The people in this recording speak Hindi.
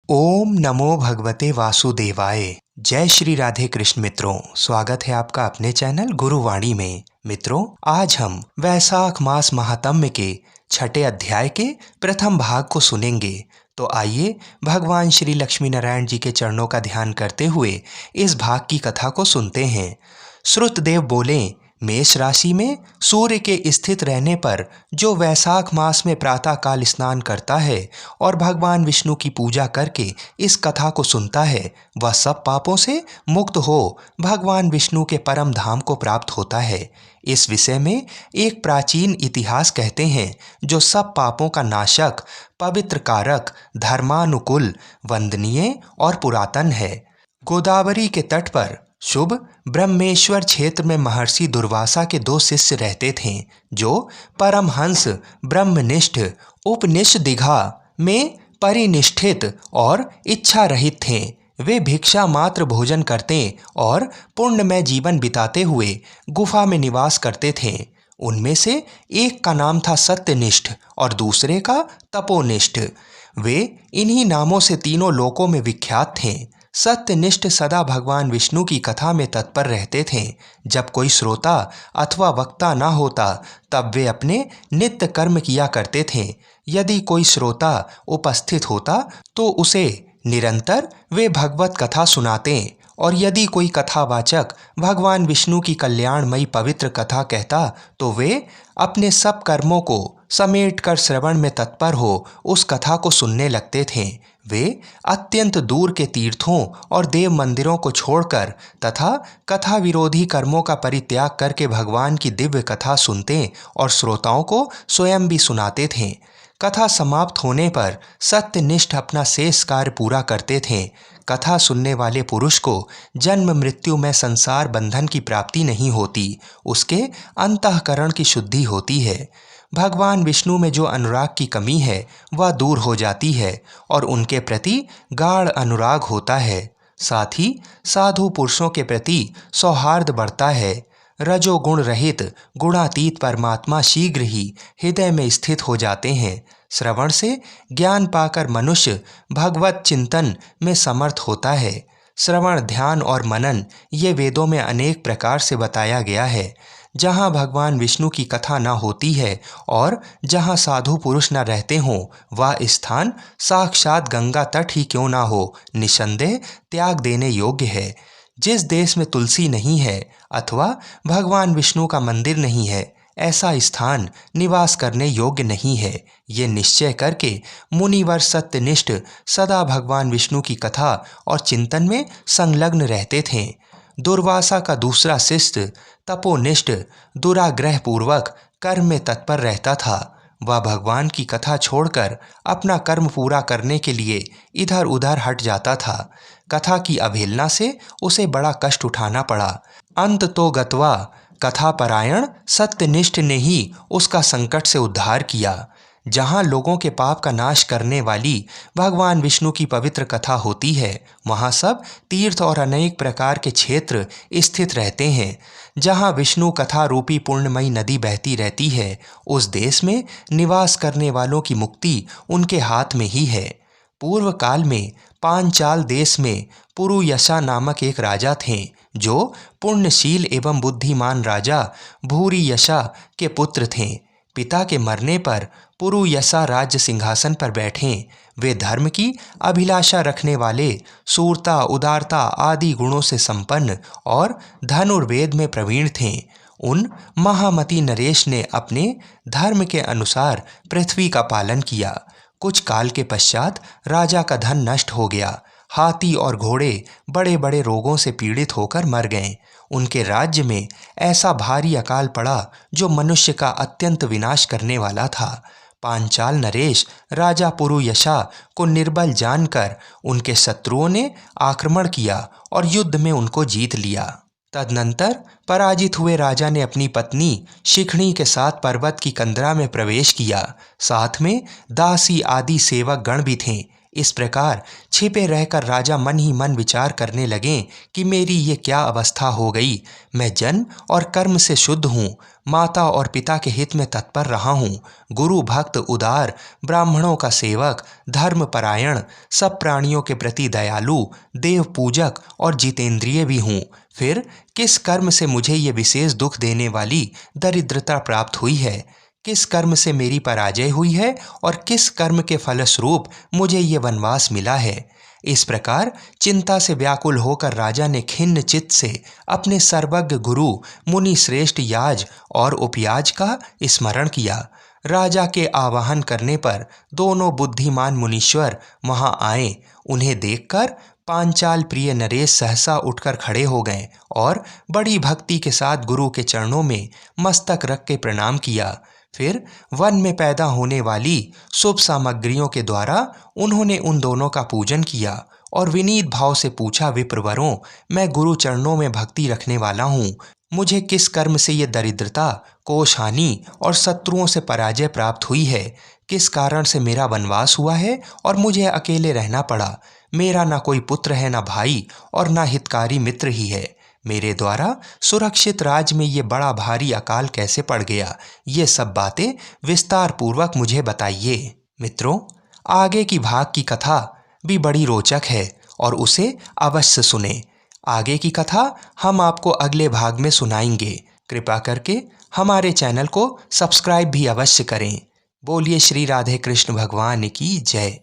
ओम नमो भगवते वासुदेवाय। जय श्री राधे कृष्ण मित्रों, स्वागत है आपका अपने चैनल गुरुवाणी में। मित्रों, आज हम वैशाख मास महात्म्य के छठे अध्याय के प्रथम भाग को सुनेंगे। तो आइए भगवान श्री लक्ष्मी नारायण जी के चरणों का ध्यान करते हुए इस भाग की कथा को सुनते हैं। श्रुतदेव बोले, मेष राशि में सूर्य के स्थित रहने पर जो वैशाख मास में प्रातः काल स्नान करता है और भगवान विष्णु की पूजा करके इस कथा को सुनता है, वह सब पापों से मुक्त हो भगवान विष्णु के परम धाम को प्राप्त होता है। इस विषय में एक प्राचीन इतिहास कहते हैं, जो सब पापों का नाशक, पवित्र कारक, धर्मानुकूल, वंदनीय और पुरातन है। गोदावरी के तट पर शुभ ब्रह्मेश्वर क्षेत्र में महर्षि दुर्वासा के दो शिष्य रहते थे, जो परमहंस ब्रह्मनिष्ठ उपनिषदिघा में परिनिष्ठित और इच्छा रहित थे। वे भिक्षा मात्र भोजन करते और पुण्यमय जीवन बिताते हुए गुफा में निवास करते थे। उनमें से एक का नाम था सत्यनिष्ठ और दूसरे का तपोनिष्ठ। वे इन्हीं नामों से तीनों लोकों में विख्यात थे। सत्यनिष्ठ सदा भगवान विष्णु की कथा में तत्पर रहते थे। जब कोई श्रोता अथवा वक्ता न होता, तब वे अपने नित्य कर्म किया करते थे। यदि कोई श्रोता उपस्थित होता तो उसे निरंतर वे भगवत कथा सुनाते, और यदि कोई कथावाचक भगवान विष्णु की कल्याणमयी पवित्र कथा कहता, तो वे अपने सब कर्मों को समेटकर श्रवण में तत्पर हो उस कथा को सुनने लगते थे। वे अत्यंत दूर के तीर्थों और देव मंदिरों को छोड़कर तथा कथा विरोधी कर्मों का परित्याग करके भगवान की दिव्य कथा सुनते और श्रोताओं को स्वयं भी सुनाते थे। कथा समाप्त होने पर सत्यनिष्ठ अपना शेष कार्य पूरा करते थे। कथा सुनने वाले पुरुष को जन्म मृत्यु में संसार बंधन की प्राप्ति नहीं होती, उसके अंतःकरण की शुद्धि होती है। भगवान विष्णु में जो अनुराग की कमी है, वह दूर हो जाती है और उनके प्रति गाढ़ अनुराग होता है। साथ ही साधु पुरुषों के प्रति सौहार्द बढ़ता है। रजोगुण रहित गुणातीत परमात्मा शीघ्र ही हृदय में स्थित हो जाते हैं। श्रवण से ज्ञान पाकर मनुष्य भगवत चिंतन में समर्थ होता है। श्रवण, ध्यान और मनन ये वेदों में अनेक प्रकार से बताया गया है। जहाँ भगवान विष्णु की कथा न होती है और जहाँ साधु पुरुष न रहते हों, वह स्थान साक्षात गंगा तट ही क्यों ना हो, निसंदेह त्याग देने योग्य है। जिस देश में तुलसी नहीं है अथवा भगवान विष्णु का मंदिर नहीं है, ऐसा स्थान निवास करने योग्य नहीं है। ये निश्चय करके मुनिवर सत्यनिष्ठ सदा भगवान विष्णु की कथा और चिंतन में संलग्न रहते थे। दुर्वासा का दूसरा शिष्य तपोनिष्ठ दुराग्रह पूर्वक कर्म में तत्पर रहता था। वह भगवान की कथा छोड़कर अपना कर्म पूरा करने के लिए इधर उधर हट जाता था। कथा की अवहेलना से उसे बड़ा कष्ट उठाना पड़ा। अंत तो गत्वा कथापरायण सत्यनिष्ठ ने ही उसका संकट से उद्धार किया। जहाँ लोगों के पाप का नाश करने वाली भगवान विष्णु की पवित्र कथा होती है, वहाँ सब तीर्थ और अनेक प्रकार के क्षेत्र स्थित रहते हैं। जहाँ विष्णु कथा रूपी पुण्यमयी नदी बहती रहती है, उस देश में निवास करने वालों की मुक्ति उनके हाथ में ही है। पूर्व काल में पांचाल देश में पुरुयशा नामक एक राजा थे, जो पुण्यशील एवं बुद्धिमान राजा भूरियशा के पुत्र थे। पिता के मरने पर पुरुयशा राज्य सिंहासन पर बैठे। वे धर्म की अभिलाषा रखने वाले, शूरता, उदारता आदि गुणों से संपन्न और धनुर्वेद में प्रवीण थे। उन महामती नरेश ने अपने धर्म के अनुसार पृथ्वी का पालन किया। कुछ काल के पश्चात राजा का धन नष्ट हो गया। हाथी और घोड़े बड़े बड़े रोगों से पीड़ित होकर मर गए। उनके राज्य में ऐसा भारी अकाल पड़ा जो मनुष्य का अत्यंत विनाश करने वाला था। पांचाल नरेश राजा पुरुयशा को निर्बल जानकर उनके शत्रुओं ने आक्रमण किया और युद्ध में उनको जीत लिया। तदनंतर पराजित हुए राजा ने अपनी पत्नी शिखणी के साथ पर्वत की कंदरा में प्रवेश किया। साथ में दासी आदि सेवक गण भी थे। इस प्रकार छिपे रहकर राजा मन ही मन विचार करने लगे कि मेरी ये क्या अवस्था हो गई। मैं जन्म और कर्म से शुद्ध हूँ, माता और पिता के हित में तत्पर रहा हूँ, गुरु भक्त उदार, ब्राह्मणों का सेवक, धर्मपरायण, सब प्राणियों के प्रति दयालु, देव पूजक और जितेंद्रिय भी हूँ। फिर किस कर्म से मुझे ये विशेष दुख देने वाली दरिद्रता प्राप्त हुई है? किस कर्म से मेरी पराजय हुई है और किस कर्म के फलस्वरूप मुझे ये वनवास मिला है? इस प्रकार चिंता से व्याकुल होकर राजा ने खिन्न चित्त से अपने सर्वज्ञ गुरु मुनि श्रेष्ठ याज और उपयाज का स्मरण किया। राजा के आवाहन करने पर दोनों बुद्धिमान मुनीश्वर वहां आए। उन्हें देखकर पांचाल प्रिय नरेश सहसा उठकर खड़े हो गए और बड़ी भक्ति के साथ गुरु के चरणों में मस्तक रख के प्रणाम किया। फिर वन में पैदा होने वाली शुभ सामग्रियों के द्वारा उन्होंने उन दोनों का पूजन किया और विनीत भाव से पूछा, विप्रवरों, मैं गुरु चरणों में भक्ति रखने वाला हूँ। मुझे किस कर्म से ये दरिद्रता, कोष हानि और शत्रुओं से पराजय प्राप्त हुई है? किस कारण से मेरा वनवास हुआ है और मुझे अकेले रहना पड़ा? मेरा ना कोई पुत्र है, ना भाई और ना हितकारी मित्र ही है। मेरे द्वारा सुरक्षित राज्य में ये बड़ा भारी अकाल कैसे पड़ गया? ये सब बातें विस्तार पूर्वक मुझे बताइए। मित्रों, आगे की भाग की कथा भी बड़ी रोचक है और उसे अवश्य सुने। आगे की कथा हम आपको अगले भाग में सुनाएंगे। कृपा करके हमारे चैनल को सब्सक्राइब भी अवश्य करें। बोलिए श्री राधे कृष्ण भगवान की जय।